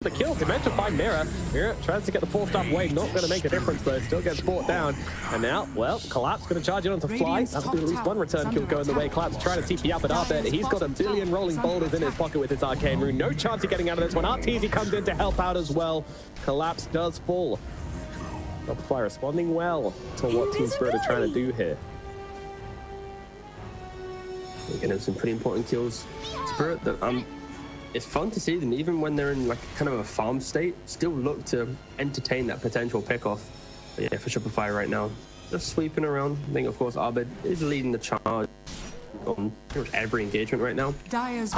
The kill, Dimension 5 Mirror. Mirror tries to get the 4-star wave, not going to make a difference though, still gets brought down. And now, well, Collapse going to charge it onto Fly. That'll be at least one return kill going the way. Collapse trying to TP up at Arbet. He's got a billion rolling boulders in his pocket with his Arcane Rune. No chance of getting out of this one. Arteezy comes in to help out as well. Collapse does fall. Shopify responding well to what Team Spirit are trying to do here. We're getting some pretty important kills. Spirit, that it's fun to see them, even when they're in like kind of a farm state, still look to entertain that potential pickoff. But yeah, for Shopify right now, just sweeping around. I think, of course, Arbed is leading the charge on pretty much every engagement right now. Dire's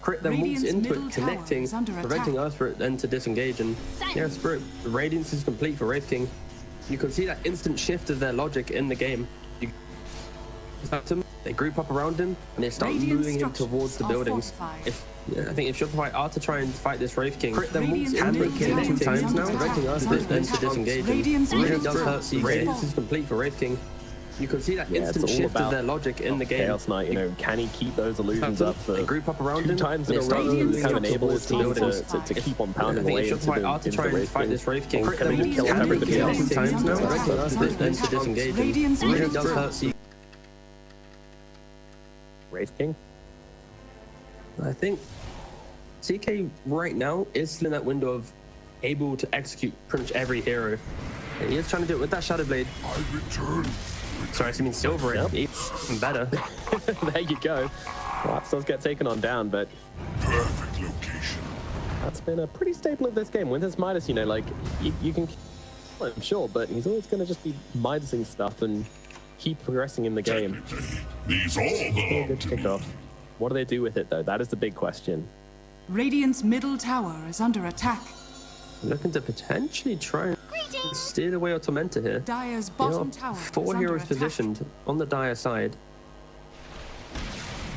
Crit then moves into it, connecting, preventing us for it then to disengage. And yeah, Spirit, the Radiance is complete for Wraith King. You can see that instant shift of their logic in the game. They group up around him and they start moving him towards the buildings. I think if Shopify are to try and fight this Wraith King, Crit then moves in it 2 times now, preventing us then to disengage. And really does hurt CK. Radiance is complete for Wraith King. You can see that instant shift of their logic in the game. Chaos Knight, you know, can he keep those illusions up for group up around 2 times in a row, kind of enable his team to keep on pounding away into the Wraith fight this Wraith King. Coming to kill everybody else. 2 times now, then to disengage. Really does hurt CK. Wraith King? I think CK right now is still in that window of able to execute pretty much every hero. And he is trying to do it with that Shadow Blade. I return. Sorry, I mean Silver, even better. There you go. Collapse does get taken on down, but Perfect location. that's been a pretty staple of this game. Winter's Midas, you know, like, you can kill him, sure, but he's always going to just be Midasing stuff and keep progressing in the game. These all Still a good belong to me. kickoff. What do they do with it, though? That is the big question. Radiant's middle tower is under attack. Looking to potentially try and steer away or Tormentor here. Dire's bottom tower is 4 under heroes attack. positioned on the Dire side.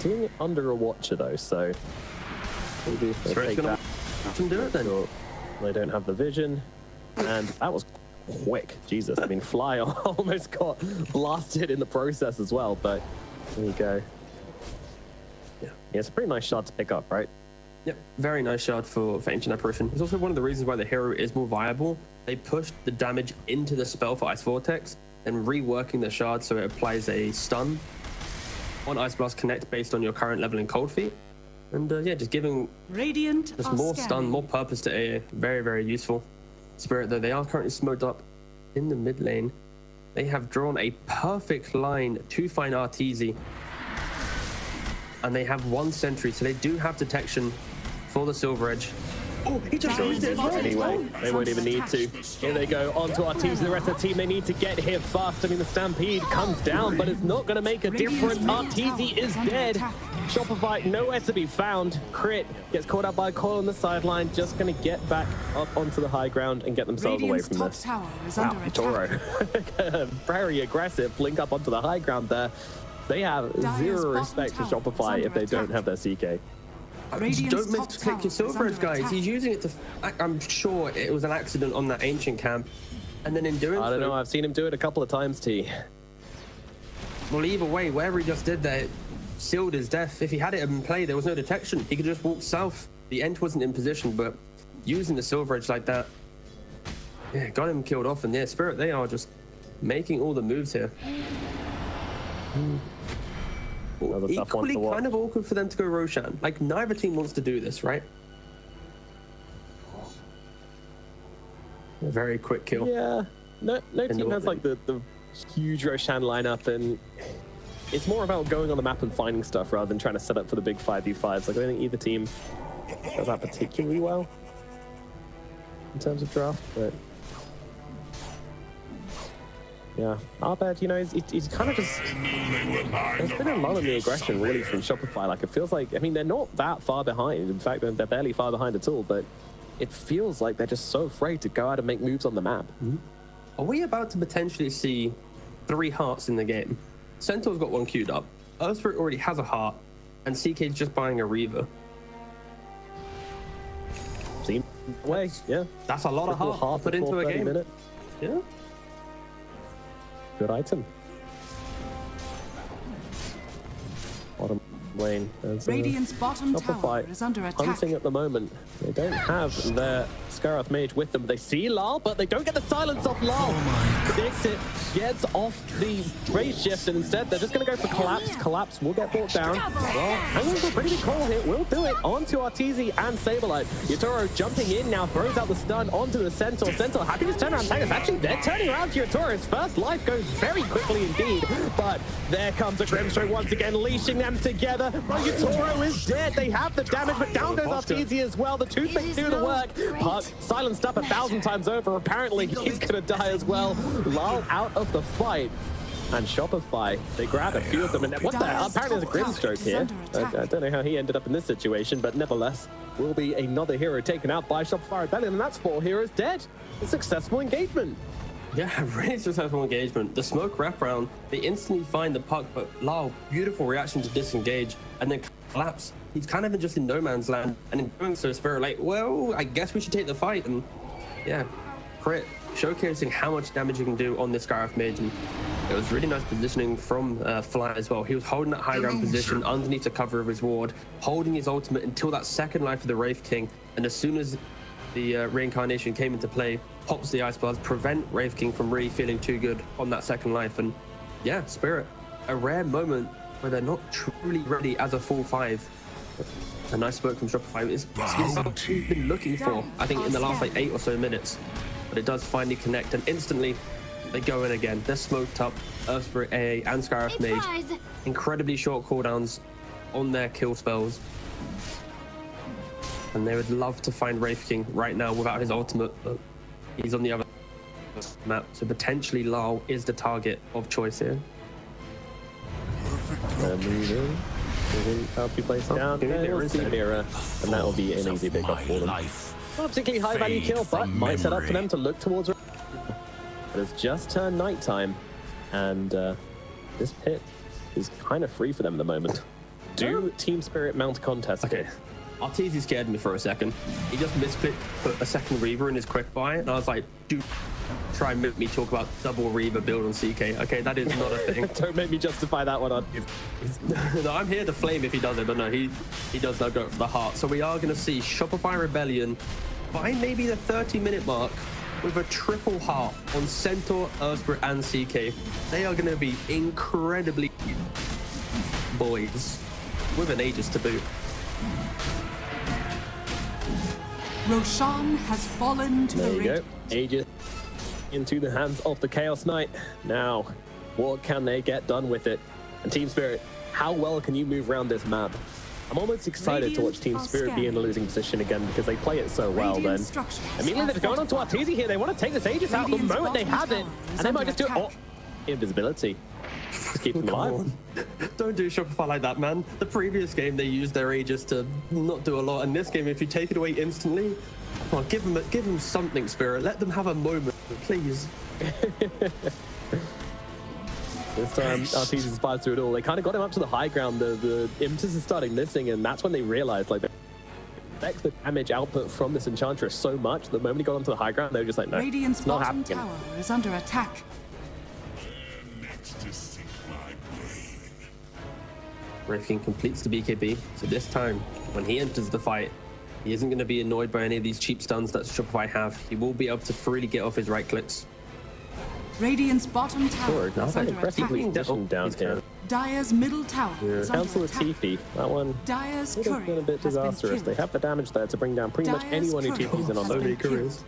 Doing it under a Watcher, though, so maybe they Spirit's take gonna that. do it then. Sure. They don't have the vision, and that was quick. Jesus, I mean, Fly almost got blasted in the process as well, but there you go. Yeah, it's a pretty nice shot to pick up, right? Yep, very nice shot for Ancient Apparition. It's also one of the reasons why the hero is more viable. They pushed the damage into the spell for Ice Vortex and reworking the shard so it applies a stun on Ice Blast Connect based on your current level in Cold Feet. And yeah, just giving Radiant just more stun, more purpose to AA. Very, very useful. Spirit, though, they are currently smoked up in the mid lane. They have drawn a perfect line to find Arteezy. And they have 1 sentry, so they do have detection for the Silver Edge. Oh, he just used it as well. Anyway, they won't even need to. Here they go, onto Arteezy. The rest of the team, they need to get here fast. I mean, the Stampede comes down, but it's not going to make a difference. Arteezy is dead. Shopify nowhere to be found. Crit gets caught up by a coil on the sideline, just going to get back up onto the high ground and get themselves away from this. Tower is Wow, under Toro. attack. Very aggressive. Blink up onto the high ground there. They have zero respect for Shopify if they don't have their CK. Don't misclick your Silver Edge, guys. He's using it to... I'm sure it was an accident on that Ancient camp. And then in doing I don't know. I've seen him do it a couple of times, T. Well, either way, whatever he just did there sealed his death. If he had it in play, there was no detection. He could just walk south. The Ent wasn't in position, but using the Silver Edge like that, yeah, got him killed off. And yeah, Spirit, they are just making all the moves here. Another tough one Equally to watch. kind of awkward for them to go Roshan. Like, neither team wants to do this, right? A very quick kill. Yeah, no team the has like the huge Roshan lineup, and it's more about going on the map and finding stuff rather than trying to set up for the big 5v5s. Like, I don't think either team does that particularly well in terms of draft, but yeah, Arbed, you know, he's kind of just, there's been a lot of the aggression really from Shopify. Like, it feels like, I mean, they're not that far behind. In fact, they're barely far behind at all, but it feels like they're just so afraid to go out and make moves on the map. Are we about to potentially see 3 hearts in the game? Centaur's got 1 queued up. Earthspirit already has a heart, and CK's just buying a Reaver. Seem way, yeah. That's a lot of Triple heart to put into a 30 game. minutes. Yeah. Good item. Bottom lane. There's, Radiant's bottom tower Shopify is under attack. hunting at the moment. They don't have their Scarab Mage with them. They see Lal, but they don't get the silence off Lal. Dixit gets off the raise shift, and instead they're just going to go for Collapse. Collapse will get brought down. Well, hanging for a pretty big call here. We'll do it onto Arteezy and Saberlight. Yatoro jumping in now, throws out the stun onto the Centaur. Centaur happy to turn around Tangus. Actually, they're turning around to Yatoro. His first life goes very quickly indeed, but there comes a Grimstroke once again, leashing them together. But Yatoro is dead. They have the damage, but down goes Arteezy as well. The toothpicks do the work. Puck silenced up 1,000 times over. Apparently, he's going to die as well. Lal out of the fight. And Shopify, they grab a few of them. And what the hell? Apparently, there's a Grimstroke here. I don't know how he ended up in this situation, but nevertheless, will be another hero taken out by Shopify Rebellion. And that's 4 heroes dead. A successful engagement. Yeah, really successful engagement. The smoke wraparound, they instantly find the puck, but Lal, beautiful reaction to disengage and then collapse. He's kind of just in no man's land, and in doing so, Spirit like, well, I guess we should take the fight. And yeah, crit, showcasing how much damage you can do on this Scarab Mage. And it was really nice positioning from Fly as well. He was holding that high ground position underneath the cover of his ward, holding his ultimate until that second life of the Wraith King. And as soon as the reincarnation came into play, pops the Ice Blast, prevent Wraith King from really feeling too good on that second life. And yeah, Spirit, a rare moment where they're not truly ready as a full 5. A nice smoke from Shopify. It's what we've been looking for, I think, in the last like 8 or so minutes. But it does finally connect, and instantly they go in again. They're smoked up. Earthspirit AA and Scarab Mage. Incredibly short cooldowns on their kill spells. And they would love to find Wraith King right now without his ultimate, but he's on the other map. So potentially Lal is the target of choice here. Moving up, you place down. We'll see Mira, and that will be an easy pick up for them. Not a particularly high value kill, but might set up for them to look towards. But it's just turned nighttime, and this pit is kind of free for them at the moment. Do Team Spirit mount contest? Okay. Arteezy scared me for a second. He just misclicked, put a second Reaver in his quick buy, and I was like, dude, try and make me talk about double Reaver build on CK. Okay, that is not a thing. Don't make me justify that one on. No, I'm here to flame if he does it, but no, he does not go for the heart. So we are going to see Shopify Rebellion by maybe the 30-minute mark with a triple heart on Centaur, Earthspirit, and CK. They are going to be incredibly boys with an Aegis to boot. Roshan has fallen to There the you go. ring. Aegis into the hands of the Chaos Knight. Now, what can they get done with it? And Team Spirit, how well can you move around this map? I'm almost excited to watch Team Spirit be in a losing position again because they play it so well then. Immediately they're going on to Arteezy here. They want to take this Aegis out the moment they have it. And they might just do it. Oh, invisibility. Just keep them alive. Don't do Shopify like that, man. The previous game, they used their Aegis to not do a lot. And this game, if you take it away instantly, well, give them something, Spirit. Let them have a moment, please. This time, Arteezy spies through it all. They kind of got him up to the high ground. The impetus is starting missing, and that's when they realized, like, the damage output from this Enchantress so much. The moment he got onto the high ground, they were just like, no, Radiant's it's not bottom happening. tower is under attack. Next to sink my blade. Wraith King completes the BKB. So this time, when he enters the fight, he isn't going to be annoyed by any of these cheap stuns that Shopify have. He will be able to freely get off his right clicks. Radiant's bottom tower Sure, now is they're under impressively attack. positioned down He's here. Dire's middle tower is under Council with attack. TP. That one Dire's would have been a courier bit has been disastrous. They killed. have the damage there to bring down pretty much Dire's anyone who courier TPs in on has them. been killed.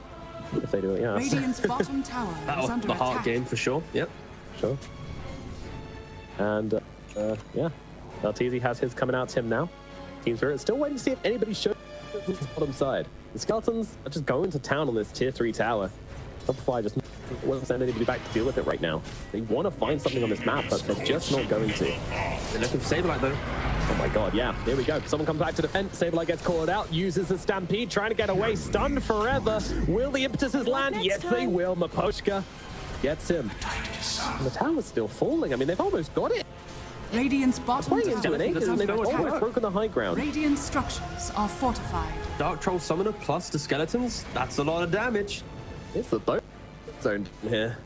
If they do it, yeah. Radiant's bottom tower is That'll under the hard attack. game for sure. Yep. Sure. And yeah, Arteezy has his coming out to him now. Team Spirit still waiting to see if anybody shows his bottom side. The Skeletons are just going to town on this tier 3 tower. Shopify just won't send anybody back to deal with it right now. They want to find something on this map, but they're just not going to. They're looking for Saberlight though. Oh my god, yeah, here we go. Someone comes back to defend. Saberlight gets called out, uses the Stampede, trying to get away, stunned forever. Will the impetuses land? Yes, they will. Maposhka gets him. And the tower's still falling. I mean, they've almost got it. Radiant's bottom Playing into an tower 8, is and they've under almost attack. broken the high ground. Radiant structures are fortified. Dark Troll Summoner plus the Skeletons. That's a lot of damage. It's the boat zone here.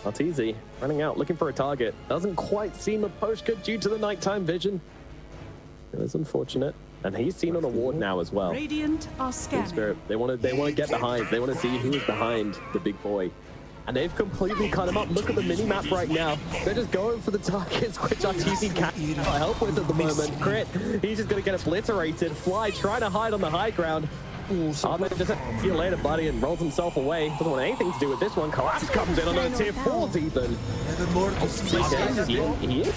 Arteezy running out, looking for a target. Doesn't quite see Maposhka due to the nighttime vision. It was unfortunate. And he's seen on a ward now as well. Radiant are Team scanning. Spirit, they want to get behind. They want to see who is behind the big boy. And they've completely cut him up. Look at the mini-map right now. They're just going for the targets, which Arteezy can't help with at the moment. Crit, he's just going to get obliterated. Fly trying to hide on the high ground. Ahmed just see you later, buddy, and rolls himself away. Doesn't want anything to do with this one. Collapse comes in on the tier 4s even. He is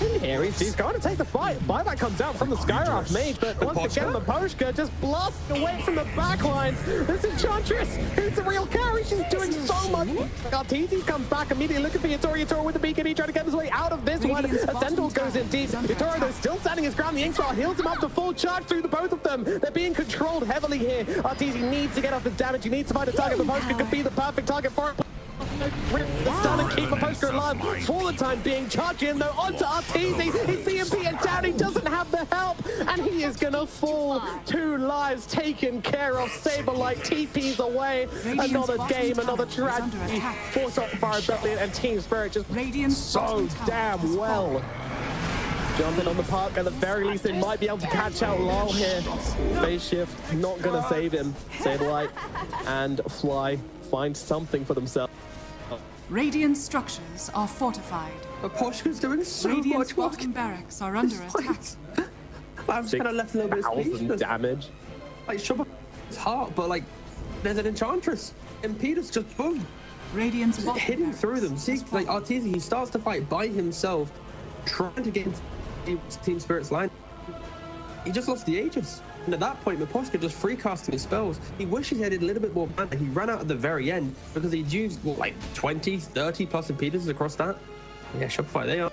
in here. He's going to take the fight. Buyback comes out from the Skyraft mage, but once again, Maposhka just blasts away from the backlines. This Enchantress, who's the real carry. She's doing so much. Arteezy comes back immediately looking for Yatoro. Yatoro with the beacon. He trying to get his way out of this one. A Sentinel goes in deep. Yatoro, though, still standing his ground. The Inkstar heals him up to full charge through the both of them. They're being controlled heavily here. Arteezy needs to get off his damage. He needs to find a target. Maposhka could be the perfect target for it. The stun and keep Maposhka alive for the time being. Charge in though onto Arteezy. He's BMP and down. He doesn't have the help, and he is gonna fall. 2 lives taken care of. Saberlight TPs away. Another game, another tragedy for Shopify Rebellion and Team Spirit just so damn well. Jumping on the park, at the very least they might be able to catch out Lyle here. Phase shift, not gonna save him. Saberlight and Fly find something for themselves. Radiant structures are fortified. Maposhka's doing so Radiant's much work. bottom barracks are under attack. I'm just kind of left a little bit of 6,000 speechless. damage. Like, Shopify's hard, but like, there's an Enchantress. And Peter's just boom, Radiant's bottom hitting barracks through them. See, has like fallen. Arteezy, he starts to fight by himself, trying to get into Team Spirit's line. He just lost the Aegis. And at that point, Maposhka just free casting his spells. He wishes he had a little bit more mana. He ran out at the very end because he'd used, what, like 20, 30 plus impeders across that. Yeah, Shopify, they are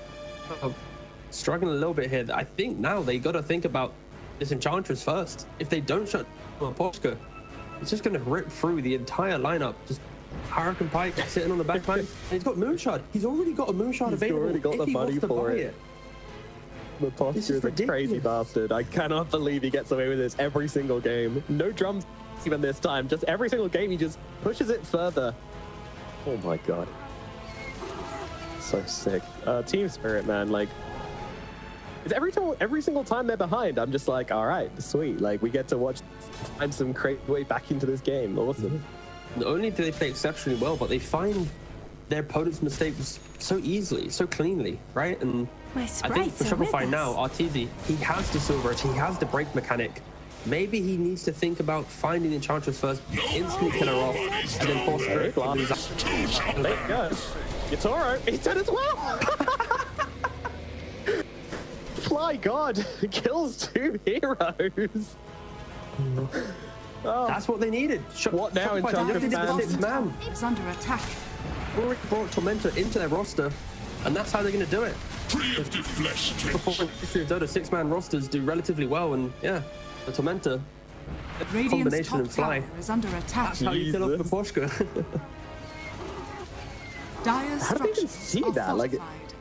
struggling a little bit here. I think now they got to think about this Enchantress first. If they don't shut Maposhka, it's just going to rip through the entire lineup. Just Hurricane Pike sitting on the back line. And he's got Moonshard. He's already got a Moonshard available. already got if the he money wants to for buy it. Maposhka This is is a crazy ridiculous. bastard. I cannot believe he gets away with this every single game. No drums even this time. Just every single game he just pushes it further. Oh my god. So sick. Team Spirit, man, like it's every single time they're behind, I'm just like, all right, sweet. Like we get to watch find some creative way back into this game. Awesome. Not only do they play exceptionally well, but they find their opponent's mistakes so easily, so cleanly, right? And My I think sprites for are with Shopify us. now, Arteezy, he has the Silver Edge, he has the break mechanic. Maybe he needs to think about finding the Enchantress first, instantly kill her off, and then force Spirit to lose out. There you go. Yatoro, he's dead as well. Fly God kills 2 heroes. That's what they needed. What now, Shopify, Enchantress they needed the fans? 6th man. Is under attack. Already brought Tormentor into their roster, and that's how they're going to do it. Preemptive flesh stretch. Before in the history of Dota, 6-man rosters do relatively well, and yeah, the Tormentor, Radiant's combination top and Fly. tower is under attack. That's how you kill off Jesus. Maposhka. Dire's How do they even structures see are that? Like, fortified.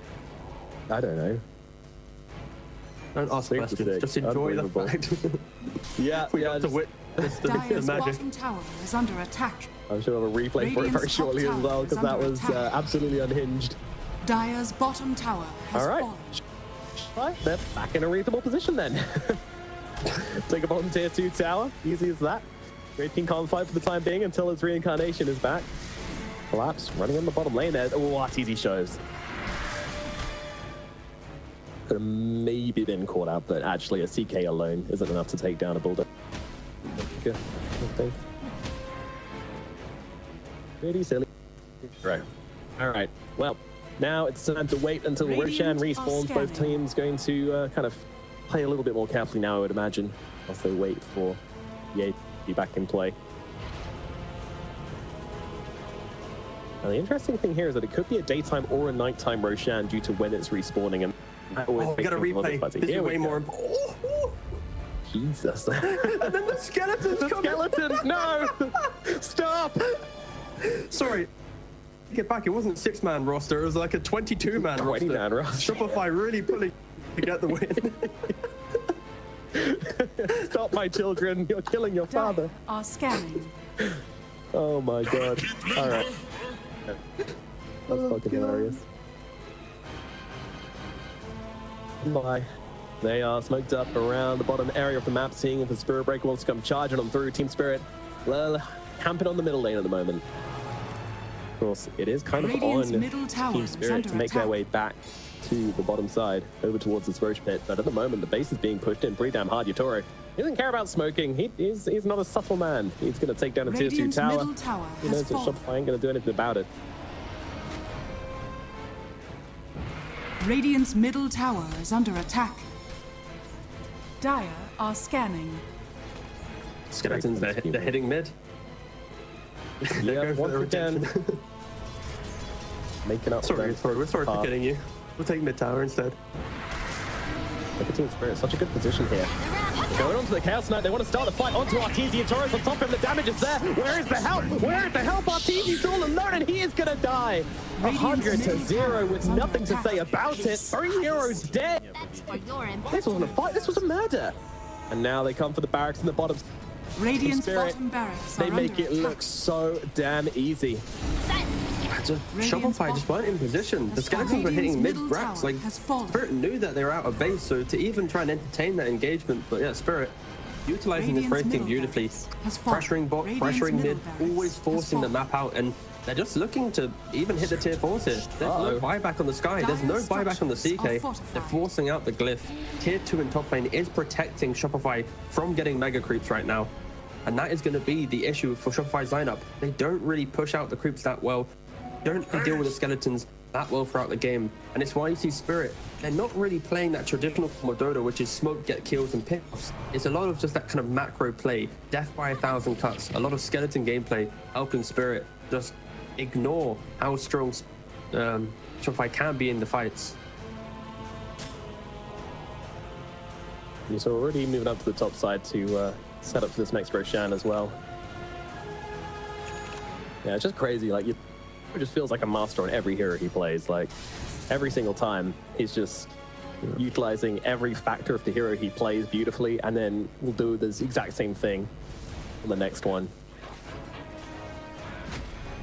I don't know. Don't ask Super questions, sick. just enjoy the Unbelievable. fact. Yeah, We yeah. have to Just, witness the Dire's magic. bottom tower is under attack. I'm sure we'll have a replay for it very Radiant's top shortly as tower well, is because that under was attack. absolutely unhinged. Dire's bottom tower has All right. fallen. Right, they're back in a reasonable position then. Take a bottom tier 2 tower, easy as that. Great King can't fight for the time being until his reincarnation is back. Collapse running on the bottom lane there. Oh, Arteezy shows. Could have maybe been caught out, but actually a CK alone isn't enough to take down a Bulldog. Good. Okay. Pretty silly. Right. All right. Well, now it's time to wait until Roshan respawns. Both teams going to kind of play a little bit more carefully now, I would imagine, as they wait for EA to be back in play. Now, the interesting thing here is that it could be a daytime or a nighttime Roshan due to when it's respawning. And we got a replay. This is way more important. Oh, Jesus. and then the skeletons The skeletons, no! Stop! Sorry. Get back, it wasn't a 6-man roster, it was like a 22-man roster. 20-man roster. Shopify really pulling to get the win. Stop, my children, you're killing your father. Are scanning. Oh my god. Alright. That's fucking hilarious. Bye. They are smoked up around the bottom area of the map, seeing if the Spirit Breaker wants to come charging on through. Team Spirit, well, camping on the middle lane at the moment. Of course, it is kind of Radiant's on middle tower Team is Spirit under to make their attack. way back to the bottom side, over towards this Roche pit. But at the moment, the base is being pushed in pretty damn hard. Yatoro, he doesn't care about smoking. He's not a subtle man. He's going to take down a tier 2 Radiant's tower. middle tower He has knows that fallen. Shopify ain't going to do anything about it. Radiant's middle tower is under attack. Dire are scanning. Skeletons, they're hitting mid. Yeah, Go for the once again, redemption. making up for Sorry, them. we're sorry for getting you. We'll take mid tower instead. Look at Team Spirit, such a good position here. They're going onto the Chaos Knight, they want to start a fight onto Arteezy, and Torres on top of him, the damage is there. Where is the help? Where is the help? Arteezy's all alone and he is going to die. 100 to 0 with nothing to say about it. 3 heroes dead. That's for your This wasn't a fight, this was a murder. And now they come for the barracks in the bottom. Radiant's Spirit, bottom barracks They are make under it attack. look so damn easy. Shopify just weren't in position. The skeletons were hitting mid middle racks. tower Like, has fallen. Spirit knew that they were out of base, so to even try and entertain that engagement, but yeah, Spirit utilizing this Radiant's rotating middle beautifully, barracks has fallen. pressuring bot, Radiant's pressuring middle mid, barracks always has forcing the fallen. map out, and they're just looking to even hit the tier 4s here. There's no buyback on the Sky, there's no Dire's buyback on the structures are CK. fortified. They're forcing out the glyph. Tier 2 in top lane is protecting Shopify from getting mega creeps right now. And that is going to be the issue for Shopify's lineup. They don't really push out the creeps that well. Don't deal with the skeletons that well throughout the game. And it's why you see Spirit, they're not really playing that traditional form of Dota, which is smoke, get kills, and pickoffs. It's a lot of just that kind of macro play, death by 1,000 cuts, a lot of skeleton gameplay, helping Spirit just ignore how strong Shopify can be in the fights. So we're already moving up to the top side to set up for this next Roshan as well. Yeah, it's just crazy. Like, it just feels like a master on every hero he plays. Like, every single time, he's just utilizing every factor of the hero he plays beautifully, and then we'll do this exact same thing on the next one.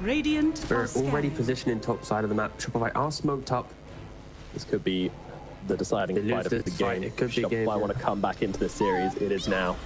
Radiant are Spirit already scanning. positioned in top side of the map. Shopify are smoked up. This could be the deciding They lose fight of the this fight, game. it could be Shopify game, yeah. want to come back into this series. It is now.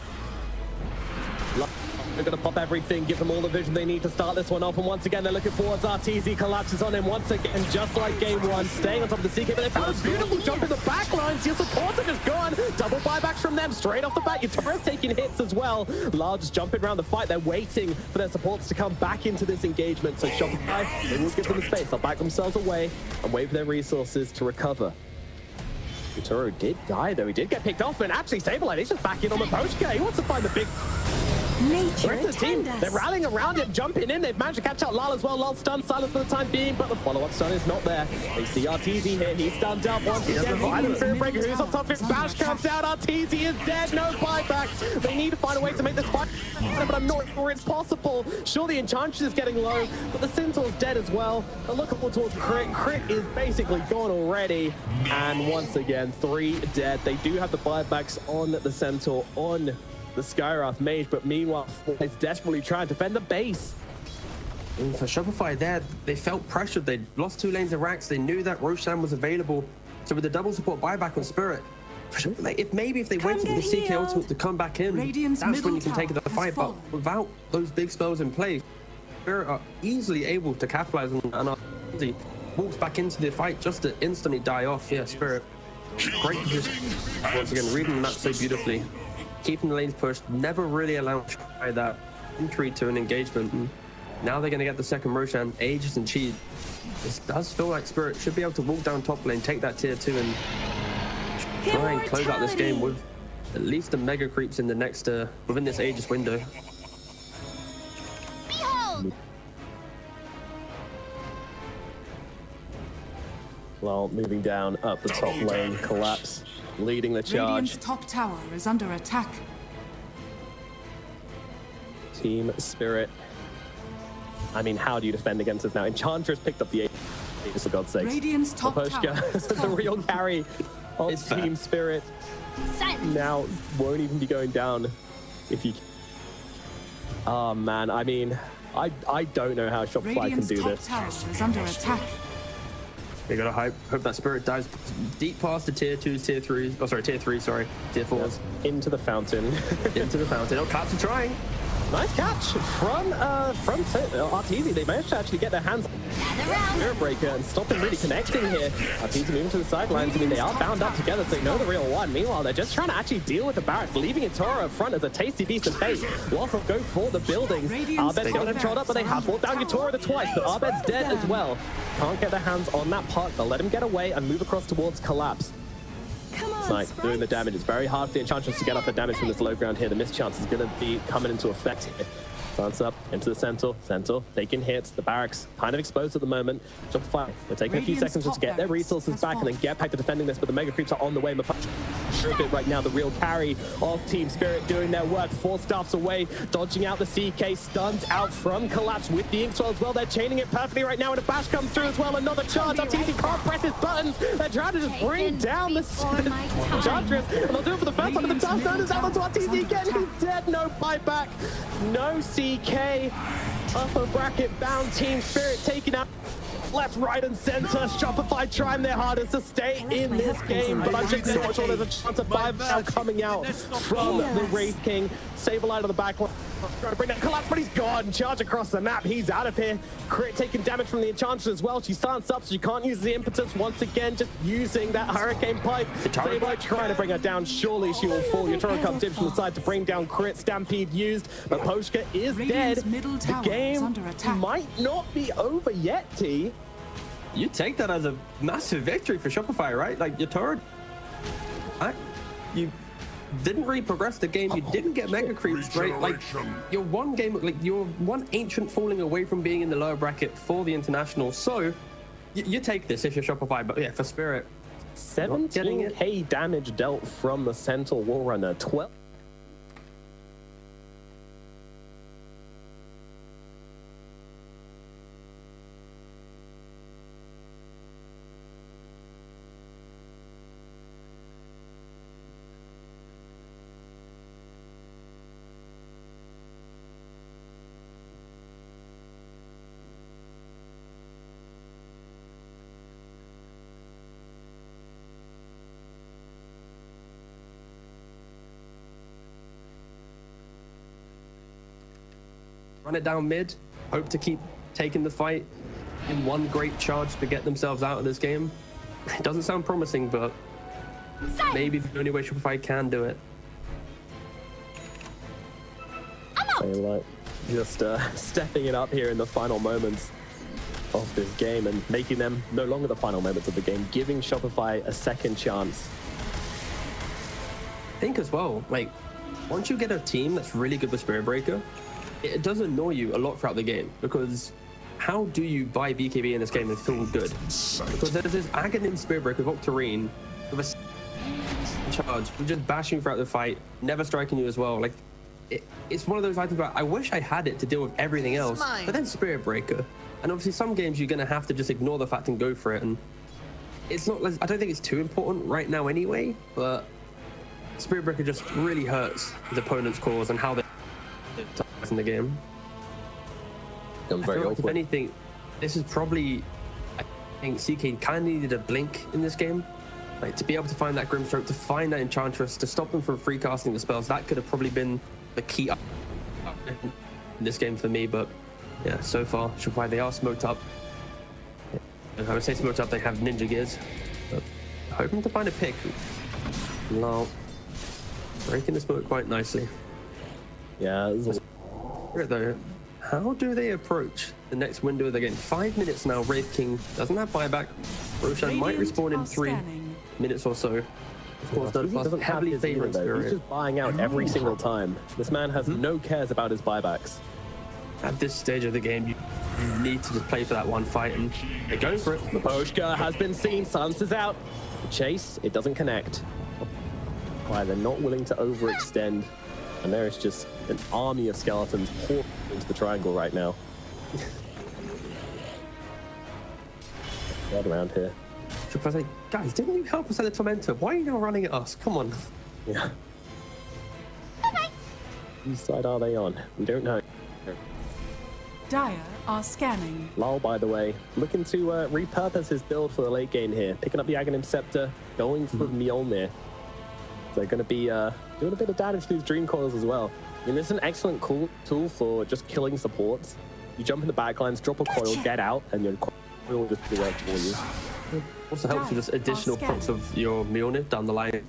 They're going to pop everything, give them all the vision they need to start this one off. And once again, they're looking forwards. Arteezy collapses on him once again, just like game one, staying on top of the CK. But they found a beautiful jump in the back lines. Your supporter is gone. Double buybacks from them straight off the bat. Your Torres taking hits as well. Large jumping around the fight. They're waiting for their supports to come back into this engagement. So Shopify, they will give them the space. They'll back themselves away and wait for their resources to recover. Utoro did die, though. He did get picked off, and actually Saberlight is just back in on the Poshka. He wants to find the big... The rest of the team, they're rallying around him, jumping in. They've managed to catch out Lal as well. Lal stunned, silent for the time being, but the follow-up stun is not there. They see Arteezy here. He's stunned up once again. Behind the Spirit Breaker, who's on top of his bash comes out. Arteezy is dead. No buyback. They need to find a way to make this fight, but I'm not sure it's possible. Sure, the Enchantress is getting low, but the Centaur's dead as well. But look towards Crit. Crit is basically gone already. And once again, 3 dead. They do have the buybacks on the Centaur, on the Skywrath Mage, but meanwhile, it's desperately trying to defend the base. And for Shopify there, they felt pressured. They lost 2 lanes of racks. They knew that Roshan was available. So with the double support buyback on Spirit, like if they waited for the CK ultimate to come back in, Radiant's that's when middle you can take the tower fight. has But fallen. without those big spells in play, Spirit are easily able to capitalize on, and Arteezy walks back into the fight just to instantly die off. Yeah, Spirit Great position. Once again, reading the map so beautifully. Keeping the lanes pushed, never really allowing to try that entry to an engagement. And now they're going to get the second Roshan, Aegis and Cheat. This does feel like Spirit should be able to walk down top lane, take that tier 2 and try and close out this game with at least the mega creeps in the next, within this Aegis window. Behold! Well, moving down up the top lane, Collapse leading the charge. Radiant's top tower is under attack. Team Spirit. I mean, how do you defend against this now? Enchantress picked up the Aegis, for God's sakes. Radiant's top Oposhka, tower is the real carry of It's Team fair. Spirit, Silence! now won't even be going down if you... Oh, man, I mean, I don't know how Shopify can Radiant's do top this. tower is under attack. You gotta hope that Spirit dives deep past the tier 2s, tier 3s. Oh, sorry, tier 3, sorry. Tier 4s. Into the fountain. Into the fountain. Oh, Collapse are trying. Nice catch from Arteezy. They managed to actually get their hands on Gather round! Spirit Breaker and stop him really connecting here. Arteezy moving to the sidelines. I mean, they are bound up together, so they know the real one. Meanwhile, they're just trying to actually deal with the barracks, leaving Itoro up front as a tasty piece of bait. Waffle go for the buildings. Arbed got controlled up, but they have brought down Itoro twice, but Arbed's dead as well. Can't get their hands on that puck. They'll let him get away and move across towards Collapse. Like doing the damage. It's very hard for the Enchantress to get off the damage from this low ground here. The mischance is going to be coming into effect here. Stance up into the Centaur. Centaur taking hits. The barracks kind of exposed at the moment. Shopify, they're taking a few seconds just to get their resources back and then get back to defending this, but the mega creeps are on the way. Mapuche right now, the real carry of Team Spirit doing their work. 4 staffs away, dodging out the CK, stuns out from Collapse with the Inkswell as well. They're chaining it perfectly right now, and a bash comes through as well. Another charge. Arteezy can't press his buttons. They're trying to just bring down the Enchantress, and they'll do it for the first time in the time. Known as out to Arteezy again. He's dead. No buyback. No CK. Upper bracket bound. Team Spirit taking out left, right, and center. Shopify trying their hardest to stay in this game, but I'm just not sure there's a chance of 5 now coming out from the Wraith King. Sable out of the back line. Trying to bring that Collapse, but he's gone. Charge across the map. He's out of here. Crit taking damage from the Enchantress as well. She stands up, so she can't use the impetus once again. Just using that Hurricane Pipe. Sable trying to bring her down. Surely she will fall. Yotaro comes in from the side to bring down Crit. Stampede used, but Poshka is dead. The game might not be over yet, T. You take that as a massive victory for Shopify, right? Like, Yotaro, you didn't really progress the game. You didn't get mega creeps, right? Like, you're one game, like, you're one ancient falling away from being in the lower bracket for the international. So, you take this if you're Shopify, but yeah, for Spirit, 17k damage dealt from the Centaur Wall Runner. 12. Run it down mid, hope to keep taking the fight in one great charge to get themselves out of this game. It doesn't sound promising, but maybe the only way Shopify can do it. So, like, just stepping it up here in the final moments of this game and making them no longer the final moments of the game, giving Shopify a second chance. I think as well, like, once you get a team that's really good with Spirit Breaker, it does annoy you a lot throughout the game, because how do you buy BKB in this game and feel good? Because there's this Aghanim Spirit Breaker with Octarine with a charge, just bashing throughout the fight, never striking you as well. Like, it's one of those items where I wish I had it to deal with everything else, but then Spirit Breaker. And obviously some games you're going to have to just ignore the fact and go for it, and it's not, I don't think it's too important right now anyway, but Spirit Breaker just really hurts his opponent's cause and how they in the game. Very like, if anything, this is probably, I think CK kind of needed a blink in this game, like to be able to find that Grimstroke, to find that Enchantress, to stop them from free casting the spells. That could have probably been the key up in this game for me. But yeah, so far Shopify, they are smoked up. I would say smoked up. They have ninja gears, but hoping to find a pick. Lol. Breaking the smoke quite nicely. Yeah, this is Though, how do they approach the next window of the game? 5 minutes now. Wraith King doesn't have buyback. Roshan might respawn in 3 minutes or so. Of course, he doesn't have heavily his either, favoring though. Spirit. He's just buying out every single time. This man has no cares about his buybacks. At this stage of the game, you need to just play for that one fight, and they're going for it. Miposhka has been seen. Silence is out. The chase, it doesn't connect. Why, they're not willing to overextend. And there is just an army of skeletons pouring into the triangle right now. Right around here. I say, guys, didn't you help us at the Tormentor? Why are you now running at us? Come on. Yeah. Whose side are they on? We don't know. Dire are scanning. Lal, by the way, looking to repurpose his build for the late game here. Picking up the Aghanim Scepter, going for Mjolnir. They're going to be doing a bit of damage to these Dream Coils as well. I mean, this is an excellent tool for just killing supports. You jump in the backlines, drop a coil, get out, and your coil will just do work for you. Also helps with just additional procs of your Mjolnir down the line.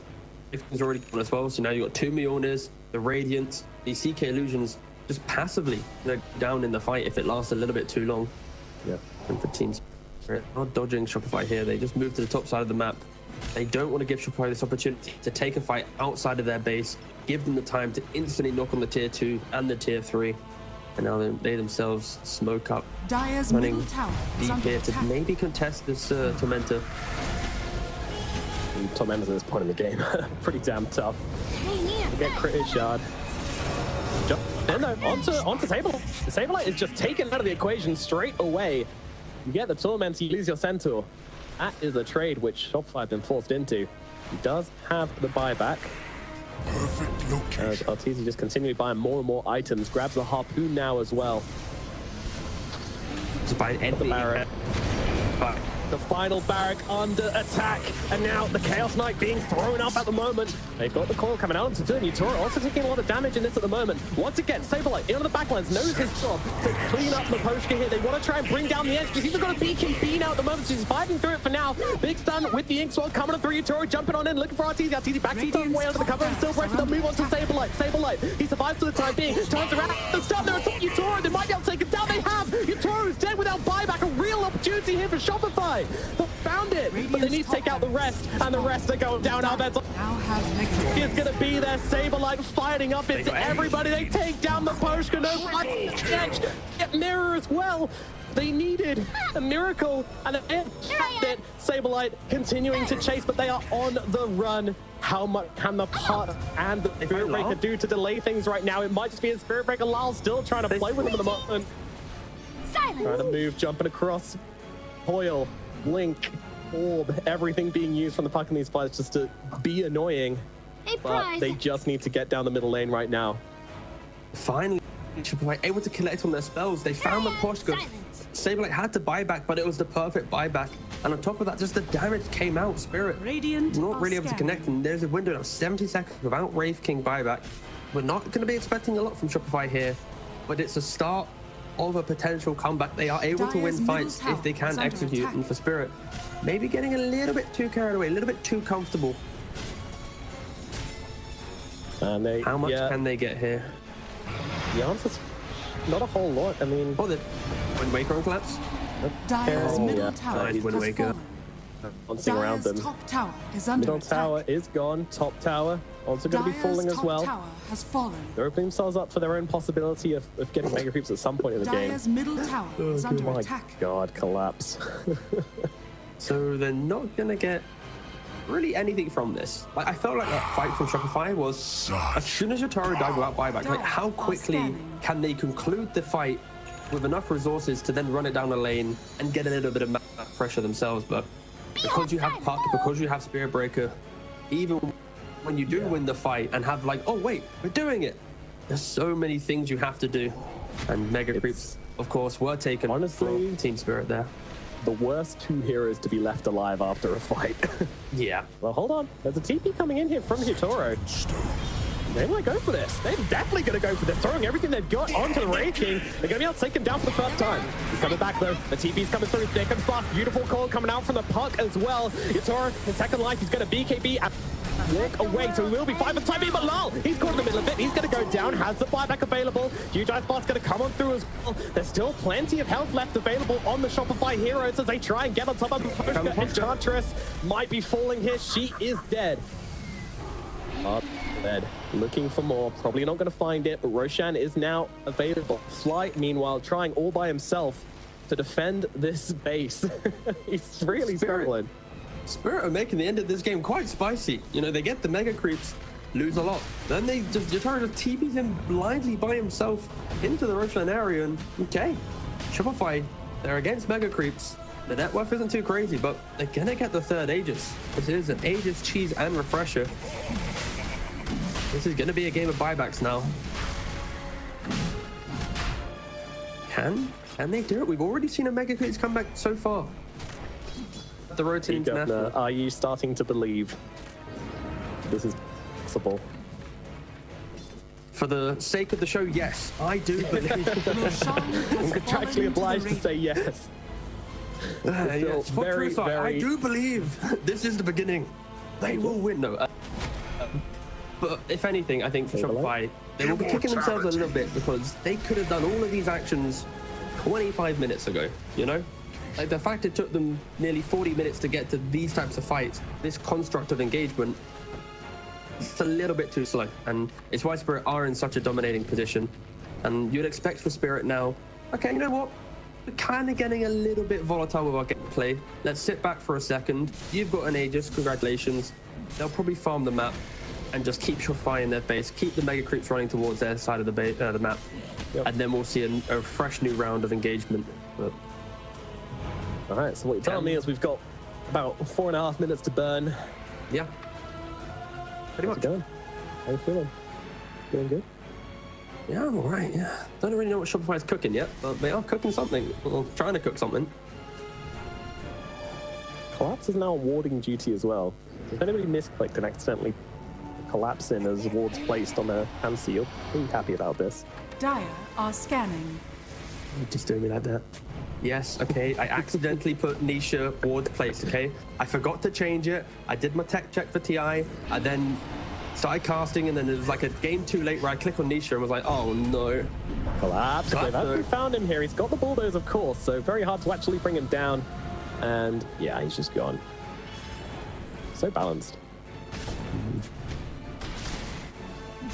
Everything's already gone as well, so now you've got 2 Mjolnirs, the Radiance, these CK Illusions just passively down in the fight if it lasts a little bit too long. Yeah. And for teams, they're not dodging Shopify here. They just move to the top side of the map. They don't want to give Shopify this opportunity to take a fight outside of their base, give them the time to instantly knock on the tier 2 and the tier 3. And now they themselves smoke up, Dire's running middle tower is deep under here to attack. maybe contest this Tormentor. And Tormentor's at this point in the game. Pretty damn tough. Get crit shard. Jump in though, onto Saberlight. The Saberlight is just taken out of the equation straight away. You get the Tormentor, you lose your Centaur. That is a trade which Shopify have been forced into. He does have the buyback. Perfect location. As Arteezy just continually buying more and more items. Grabs the Harpoon now as well. Just by an The barrack. The final barrack under attack, and now the Chaos Knight being thrown up at the moment. They've got the coil coming out into turn. Utoro also taking a lot of damage in this at the moment. Once again, Saberlight in on the backlines, knows his job to clean up Miposhka here. They want to try and bring down the edge because he's got a BKB now at the moment, so he's fighting through it for now. Big stun with the Inkswell coming on through. Utoro jumping on in, looking for Arteezy. Arteezy backs himself way under the cover of the Silver Edge. They'll move on to Saberlight. Saberlight, he survives for the time being. Turns around, the stun there atop Utoro. They might be able to take him down. They have. Utoro is dead without buyback. A real opportunity here for Shopify. They found it, but they need to take out the rest, and the rest are going down. Albert Now has victory. is going to be there. Saberlight fighting up into everybody. They take down the Miposhka. No edge. Get Mirror as well. They needed a miracle, and they have it. Saberlight continuing to chase, but they are on the run. How much can the pot and the Spirit Breaker do to delay things right now? It might just be a Spirit Breaker. Lal still trying to play with them at the moment. Trying to move, jumping across. Coil, Blink, Orb, everything being used from the puck in these fights just to be annoying. But they just need to get down the middle lane right now. Finally, Shopify able to collect on their spells. They found the Miposhka. Saberlight had to buy back, but it was the perfect buyback. And on top of that, just the damage came out. Spirit Radiant not really are able to scanning. connect, and there's a window of 70 seconds without Wraith King buyback. We're not going to be expecting a lot from Shopify here, but it's a start of a potential comeback. They are able to win Dire's fights middle if they tower can is under execute. attack. And for Spirit, maybe getting a little bit too carried away, a little bit too comfortable. And they, How much can they get here? The answer's not a whole lot. I mean, Oh, the Wind Waker on collapse. Dire's Oh, middle yeah. tower Nice, Wind has Waker. fallen. bouncing around Dire's them. top tower is under Middle attack. tower is gone. Top tower also going to be Dire's falling as top well. tower has fallen. They're opening themselves up for their own possibility of getting mega creeps at some point in the game. Dire's middle tower is under Oh my attack. god, collapse. So they're not going to get really anything from this. Like, I felt like that fight from Shopify was as soon as Yotaro died without buyback, like how quickly can they conclude the fight with enough resources to then run it down the lane and get a little bit of map pressure themselves. But because you have Puck, because you have Spirit Breaker, even when you do win the fight and have like, oh wait, we're doing it, there's so many things you have to do. And Mega Creeps, of course, were taken honestly, for Team Spirit there. The worst two heroes to be left alive after a fight. Yeah. Well, hold on. There's a TP coming in here from Hitoro. They might go for this. They're definitely going to go for this, throwing everything they've got onto the Wraith King. They're going to be able to take him down for the first time. He's coming back, though. The TP's coming through thick and fast. Beautiful call coming out from the puck as well. Yatoro, his second life, he's going to BKB and walk away, so he will be fine for the time being, but lol, he's caught in the middle of it. He's going to go down, has the buyback available. Huge Ice Blast going to come on through as well. There's still plenty of health left available on the Shopify heroes as they try and get on top of the Poshka. Enchantress might be falling here. She is dead. Up dead. Looking for more. Probably not going to find it, but Roshan is now available. Fly, meanwhile, trying all by himself to defend this base. He's really struggling. Spirit are making the end of this game quite spicy. You know, they get the mega creeps, lose a lot. Then they just Yatoro just TPs him blindly by himself into the Roshan area, and okay, Shopify, they're against mega creeps. The net worth isn't too crazy, but they're gonna get the third Aegis. This is an Aegis, cheese, and refresher. This is gonna be a game of buybacks now. Can they do it? We've already seen a mega creeps come back so far. The road to international. Are you starting to believe this is possible? For the sake of the show, yes, I do believe. I'm contractually obliged to say yes. Yes, very, I do believe this is the beginning. They will win. No, but if anything, I think for Shopify, they will be kicking themselves a little bit because they could have done all of these actions 25 minutes ago. You know. Like the fact it took them nearly 40 minutes to get to these types of fights, this construct of engagement, it's a little bit too slow. And it's why Spirit are in such a dominating position. And you'd expect for Spirit now, okay, you know what? We're kind of getting a little bit volatile with our gameplay. Let's sit back for a second. You've got an Aegis, congratulations. They'll probably farm the map and just keep Shopify in their base, keep the mega creeps running towards their side of the map. Yep. And then we'll see a fresh new round of engagement. But all right, so what you're telling me is we've got about 4.5 minutes to burn. Yeah. Pretty much. How's it going? How you feeling? Feeling good? Yeah, I'm all right, yeah. Don't really know what Shopify's cooking yet, but they are cooking something. Or trying to cook something. Collapse is now warding duty as well. If anybody misclicked and accidentally collapse in as wards placed on their hand seal, pretty happy about this. Dire are scanning. You're just doing me like that. Yes, okay, I accidentally put Nisha ward place, okay? I forgot to change it. I did my tech check for TI. I then started casting, and then it was like a game too late where I click on Nisha and was like, oh no. Collapse. Okay, we found him here. He's got the bulldoze, of course, so very hard to actually bring him doin. And yeah, he's just gone. So balanced.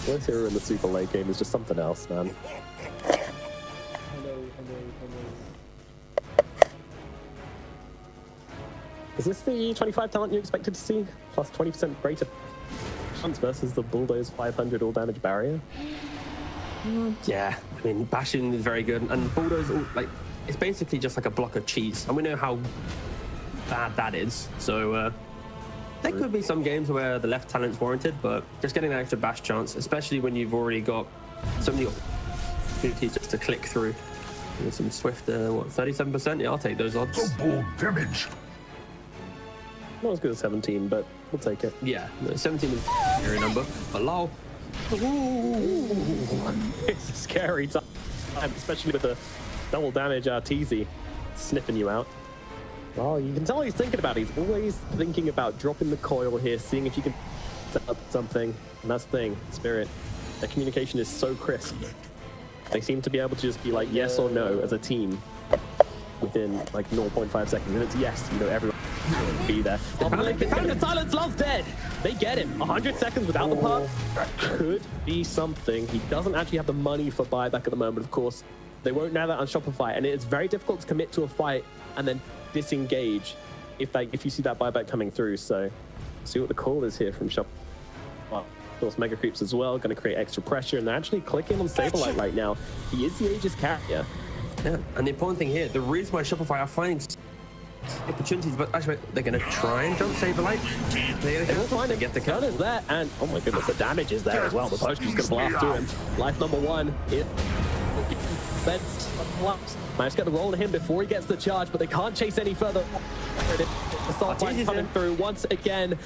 This hero in the super late game is just something else, man. Is this the 25 talent you expected to see? Plus 20% greater chance versus the Bulldoze 500 all damage barrier? Yeah, I mean, bashing is very good. And Bulldoze, like, it's basically just like a block of cheese. And we know how bad that is. So there could be some games where the left talent's warranted, but just getting that extra bash chance, especially when you've already got so many opportunities just to click through. With some swift, 37%? Yeah, I'll take those odds. Double damage. Not as good as 17, but we'll take it. Yeah, 17 is a scary number, but lol. It's a scary time, especially with the double damage Arteezy sniffing you out. Well, you can tell he's thinking about it. He's always thinking about dropping the coil here, seeing if you can set up something. And that's the thing, Spirit. Their communication is so crisp. They seem to be able to just be like yes or no as a team within like 0.5 seconds. And it's yes, you know, everyone will be there. Found the silence, love's dead. They get him. 100 seconds without the puck could be something. He doesn't actually have the money for buyback at the moment, of course. They won't know that on Shopify, and it's very difficult to commit to a fight and then disengage if you see that buyback coming through. So see what the call is here from Shopify. Well, of course, Mega Creeps as well, going to create extra pressure, and they're actually clicking on Saberlight right now. He is the Aegis carrier. Yeah, and the important thing here, the reason why Shopify are finding opportunities, but actually they're going to try and jump Saberlight. They will find it. Get the cut is there, and oh my goodness, the damage is there as well. The potion is going to blast through him. Life number one. Managed to get the roll to him before he gets the charge, but they can't chase any further. Assault line coming through once again,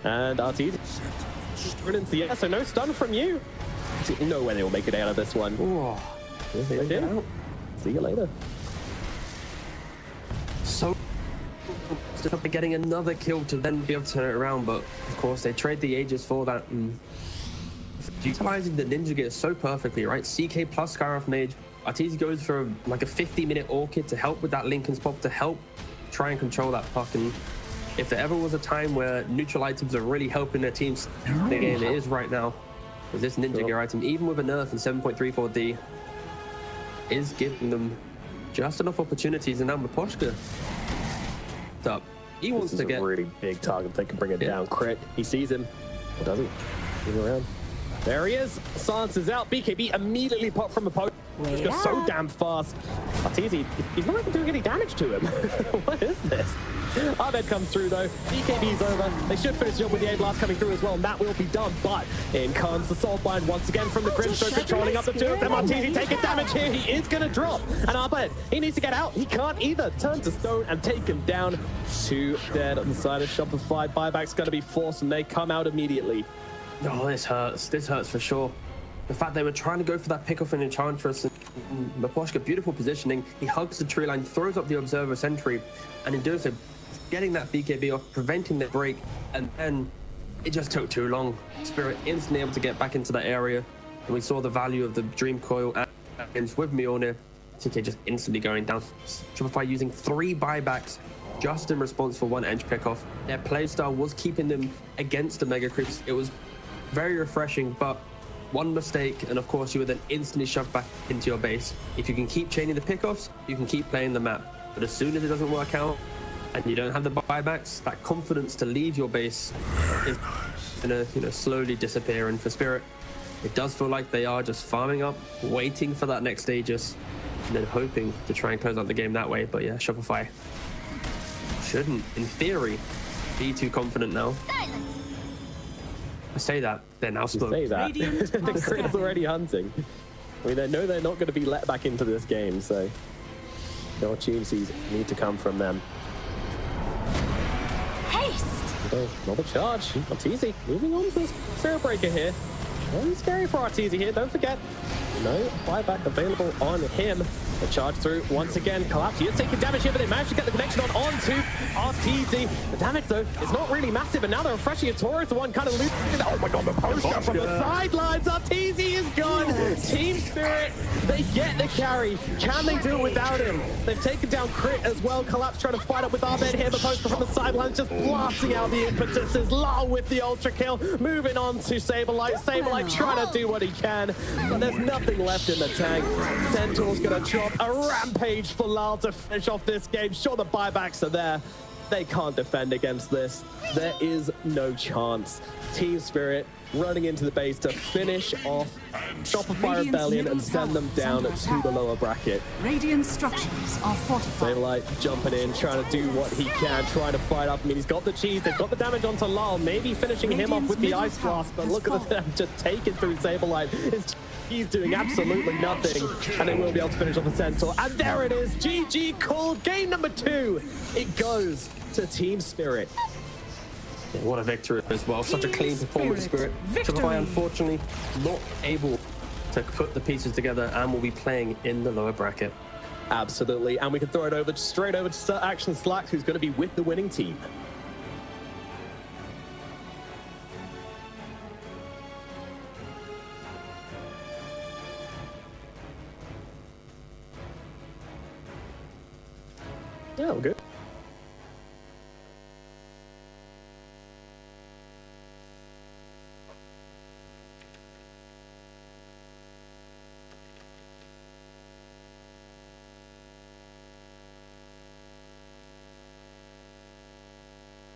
and Arteezy Brilliant. Yeah, so no stun from you. No way they will make it out of this one. Oh, They did. See you later. So getting another kill to then be able to turn it around, but of course they trade the Aegis for that. And utilizing the ninja gear so perfectly, right? CK plus Skyroth Mage. Arteezy goes for like a 50-minute Orchid to help with that Linken's Pop, to help try and control that puck. And if there ever was a time where neutral items are really helping their teams in the game, it is right now. Because this ninja gear item, even with a nerf and 7.34D, is giving them just enough opportunities. And now Miposhka up. He wants This is to get a really big target. They can bring it down. Crit. He sees him. Or does he? He's around. There he is. Silence is out. BKB immediately popped from a post. He's got so damn fast. Arteezy, he's not even doing any damage to him. What is this? Abed comes through though. BKB's over. They should finish the job with the A blast coming through as well, and that will be done. But in comes the Soul Bind once again from the Grimstroke, controlling up the two of them. Arteezy taking damage here. He is going to drop. And Abed, he needs to get out. He can't either. Turn to stone and take him down. 2 dead on the side of Shopify. Buyback's going to be forced, and they come out immediately. Oh, this hurts. This hurts for sure. The fact they were trying to go for that pick-off in Enchantress, and Miposhka, beautiful positioning. He hugs the tree line, throws up the Observer Sentry, and in doing so, getting that BKB off, preventing the break, and then it just took too long. Spirit instantly able to get back into that area, and we saw the value of the Dream Coil and with Mjolnir, TK just instantly going down. Shopify using 3 buybacks just in response for 1 edge pick-off. Their playstyle was keeping them against the Mega Creeps. It was very refreshing, but one mistake, and of course you were then instantly shoved back into your base. If you can keep chaining the pickoffs, you can keep playing the map. But as soon as it doesn't work out, and you don't have the buybacks, that confidence to leave your base is gonna, slowly disappear. And for Spirit, it does feel like they are just farming up, waiting for that next Aegis, and then hoping to try and close out the game that way. But yeah, Shopify shouldn't, in theory, be too confident now. Silence. I say that, they're now smoked. Say that. Radiant The are Crit's scanning. already hunting. I mean, they know they're not going to be let back into this game, so the opportunities need to come from them. Haste. Okay, another charge. Arteezy moving on to this Spirit Breaker here. Very scary for Arteezy here, don't forget. No buyback available on him. The charge through once again. Collapse. He is taking damage here, but they managed to get the connection onto Arteezy. The damage, though, is not really massive, and now they're refreshing it. Taurus, the one kind of losing. Oh my god, the poster from the sidelines. Arteezy is gone. Team Spirit, they get the carry. Can they do it without him? They've taken down Crit as well. Collapse trying to fight up with Abed here. The poster from the sidelines just blasting out the impetuses. Lau with the ultra kill. Moving on to Saberlight. Saberlight trying to do what he can, but there's nothing left in the tank. Centaur's gonna drop a rampage for Lal to finish off this game. Sure, the buybacks are there. They can't defend against this. There is no chance. Team Spirit running into the base to finish off Shopify Radiant's Rebellion and middle send them tower is down under to attack. the lower bracket. Radiant structures are fortified. Saberlight jumping in, trying to do what he can, trying to fight up. I mean, he's got the cheese, they've got the damage onto Lal, maybe finishing him off with the Radiant's Ice middle Blast, but tower look has at them just taking through Saberlight. He's doing absolutely nothing, and they will be able to finish off the Centaur. And there it is, GG called, game number 2. It goes to Team Spirit. Yeah, what a victory as well. Such a clean performance, Spirit. Victory. Shopify, unfortunately, not able to put the pieces together and will be playing in the lower bracket. Absolutely, and we can throw it over straight over to Action Slack, who's going to be with the winning team. Yeah, we're good.